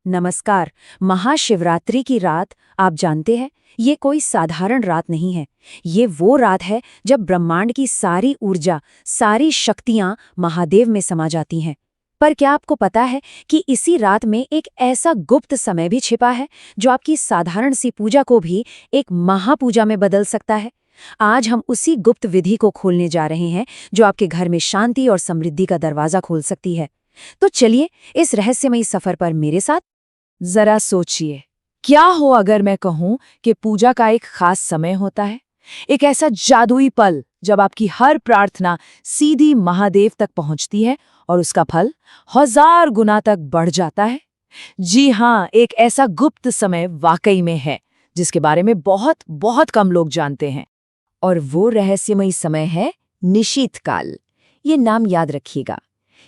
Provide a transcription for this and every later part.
नमस्कार। महाशिवरात्रि की रात आप जानते हैं, ये कोई साधारण रात नहीं है। ये वो रात है जब ब्रह्मांड की सारी ऊर्जा, सारी शक्तियां महादेव में समा जाती हैं। पर क्या आपको पता है कि इसी रात में एक ऐसा गुप्त समय भी छिपा है जो आपकी साधारण सी पूजा को भी एक महापूजा में बदल सकता है। आज हम उसी गुप्त विधि को खोलने जा रहे हैं जो आपके घर में शांति और समृद्धि का दरवाजा खोल सकती है। तो चलिए इस रहस्यमयी सफर पर मेरे साथ। जरा सोचिए, क्या हो अगर मैं कहूं कि पूजा का एक खास समय होता है, एक ऐसा जादुई पल जब आपकी हर प्रार्थना सीधी महादेव तक पहुंचती है और उसका फल 1000 गुना तक बढ़ जाता है। जी हाँ, एक ऐसा गुप्त समय वाकई में है जिसके बारे में बहुत बहुत कम लोग जानते हैं। और वो रहस्यमयी समय है निशीथ काल। ये नाम याद रखिएगा।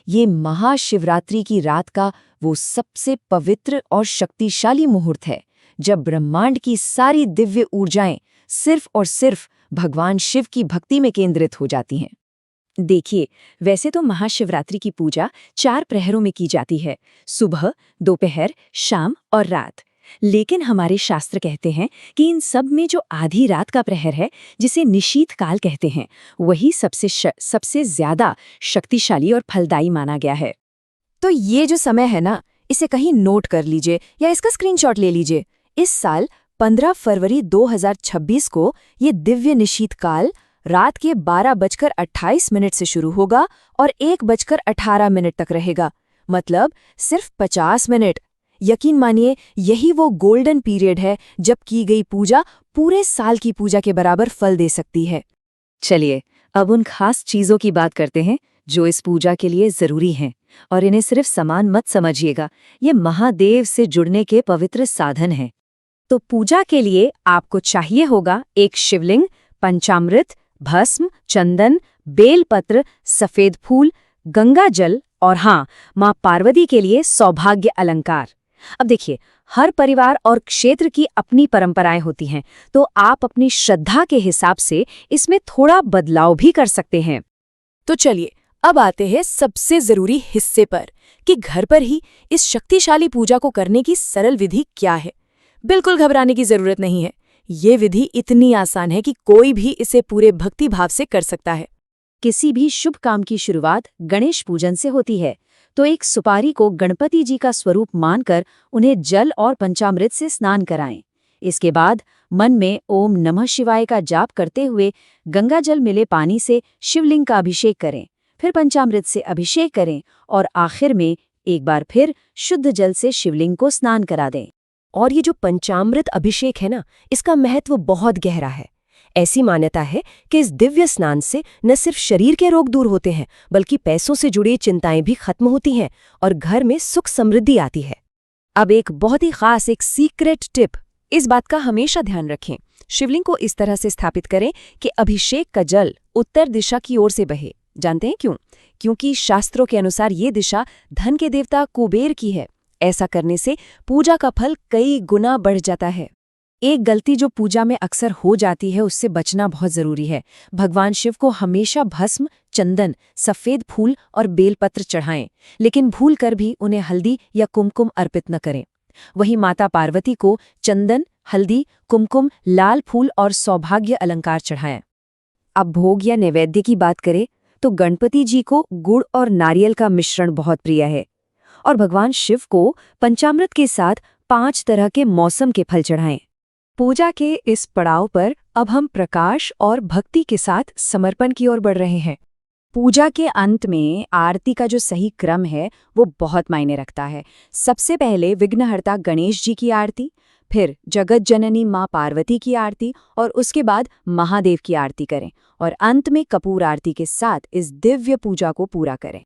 ये महाशिवरात्रि की रात का वो सबसे पवित्र और शक्तिशाली मुहूर्त है जब ब्रह्मांड की सारी दिव्य ऊर्जाएं सिर्फ और सिर्फ भगवान शिव की भक्ति में केंद्रित हो जाती हैं। देखिए, वैसे तो महाशिवरात्रि की पूजा 4 प्रहरों में की जाती है, सुबह, दोपहर, शाम और रात। लेकिन हमारे शास्त्र कहते हैं कि इन सब में जो आधी रात का प्रहर है, जिसे निशीथ काल कहते हैं, वही सबसे ज्यादा शक्तिशाली और फलदायी माना गया है। तो ये जो समय है ना, इसे कहीं नोट कर लीजिए या इसका स्क्रीनशॉट ले लीजिए। इस साल 15 फरवरी 2026 को ये दिव्य निशीथ काल रात के 12:28 से शुरू होगा और 1:18 तक रहेगा। मतलब सिर्फ 50 मिनट। यकीन मानिए, यही वो गोल्डन पीरियड है जब की गई पूजा पूरे साल की पूजा के बराबर फल दे सकती है। चलिए अब उन खास चीजों की बात करते हैं जो इस पूजा के लिए जरूरी हैं, और इन्हें सिर्फ सामान मत समझिएगा, ये महादेव से जुड़ने के पवित्र साधन हैं। तो पूजा के लिए आपको चाहिए होगा एक शिवलिंग, पंचामृत, भस्म, चंदन, बेलपत्र, सफेद फूल, गंगा जल और हाँ, माँ पार्वती के लिए सौभाग्य अलंकार। अब देखिए, हर परिवार और क्षेत्र की अपनी परंपराएं होती हैं, तो आप अपनी श्रद्धा के हिसाब से इसमें थोड़ा बदलाव भी कर सकते हैं। तो चलिए अब आते हैं सबसे जरूरी हिस्से पर कि घर पर ही इस शक्तिशाली पूजा को करने की सरल विधि क्या है। बिल्कुल घबराने की जरूरत नहीं है। ये विधि इतनी आसान है कि कोई भी इसे पूरे भक्ति भाव से कर सकता है। किसी भी शुभ काम की शुरुआत गणेश पूजन से होती है, तो एक सुपारी को गणपति जी का स्वरूप मानकर उन्हें जल और पंचामृत से स्नान कराएं। इसके बाद मन में ओम नमः शिवाय का जाप करते हुए गंगा जल मिले पानी से शिवलिंग का अभिषेक करें, फिर पंचामृत से अभिषेक करें और आखिर में एक बार फिर शुद्ध जल से शिवलिंग को स्नान करा दें। और ये जो पंचामृत अभिषेक है ना, इसका महत्व बहुत गहरा है। ऐसी मान्यता है कि इस दिव्य स्नान से न सिर्फ शरीर के रोग दूर होते हैं, बल्कि पैसों से जुड़ी चिंताएं भी खत्म होती हैं और घर में सुख समृद्धि आती है। अब एक बहुत ही खास एक सीक्रेट टिप, इस बात का हमेशा ध्यान रखें। शिवलिंग को इस तरह से स्थापित करें कि अभिषेक का जल उत्तर दिशा की ओर से बहे। जानते हैं क्यों? क्योंकि शास्त्रों के अनुसार ये दिशा धन के देवता कुबेर की है। ऐसा करने से पूजा का फल कई गुना बढ़ जाता है। एक गलती जो पूजा में अक्सर हो जाती है, उससे बचना बहुत जरूरी है। भगवान शिव को हमेशा भस्म, चंदन, सफेद फूल और बेलपत्र चढ़ाएं, लेकिन भूल कर भी उन्हें हल्दी या कुमकुम अर्पित न करें। वहीं माता पार्वती को चंदन, हल्दी, कुमकुम, लाल फूल और सौभाग्य अलंकार चढ़ाएं। अब भोग या नैवेद्य की बात करें तो गणपति जी को गुड़ और नारियल का मिश्रण बहुत प्रिय है, और भगवान शिव को पंचामृत के साथ 5 तरह के मौसम के फल चढ़ाएं। पूजा के इस पड़ाव पर अब हम प्रकाश और भक्ति के साथ समर्पण की ओर बढ़ रहे हैं। पूजा के अंत में आरती का जो सही क्रम है वो बहुत मायने रखता है। सबसे पहले विघ्नहर्ता गणेश जी की आरती, फिर जगत जननी माँ पार्वती की आरती और उसके बाद महादेव की आरती करें, और अंत में कपूर आरती के साथ इस दिव्य पूजा को पूरा करें।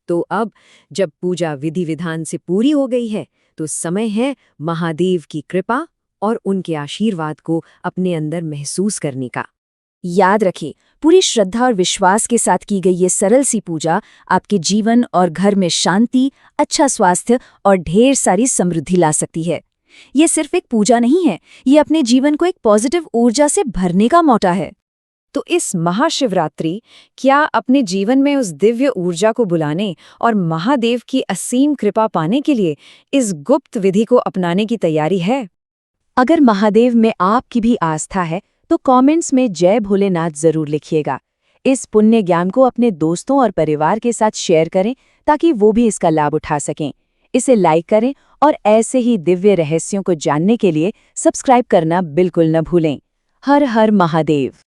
तो अब जब पूजा विधि विधान से पूरी हो गई है, तो समय है महादेव की कृपा और उनके आशीर्वाद को अपने अंदर महसूस करने का। याद रखें, पूरी श्रद्धा और विश्वास के साथ की गई ये सरल सी पूजा आपके जीवन और घर में शांति, अच्छा स्वास्थ्य और ढेर सारी समृद्धि ला सकती है। ये सिर्फ एक पूजा नहीं है, ये अपने जीवन को एक पॉजिटिव ऊर्जा से भरने का मौका है। तो इस महाशिवरात्रि क्या अपने जीवन में उस दिव्य ऊर्जा को बुलाने और महादेव की असीम कृपा पाने के लिए इस गुप्त विधि को अपनाने की तैयारी है? अगर महादेव में आपकी भी आस्था है तो कमेंट्स में जय भोलेनाथ जरूर लिखिएगा। इस पुण्य ज्ञान को अपने दोस्तों और परिवार के साथ शेयर करें ताकि वो भी इसका लाभ उठा सकें। इसे लाइक करें और ऐसे ही दिव्य रहस्यों को जानने के लिए सब्सक्राइब करना बिल्कुल न भूलें। हर हर महादेव।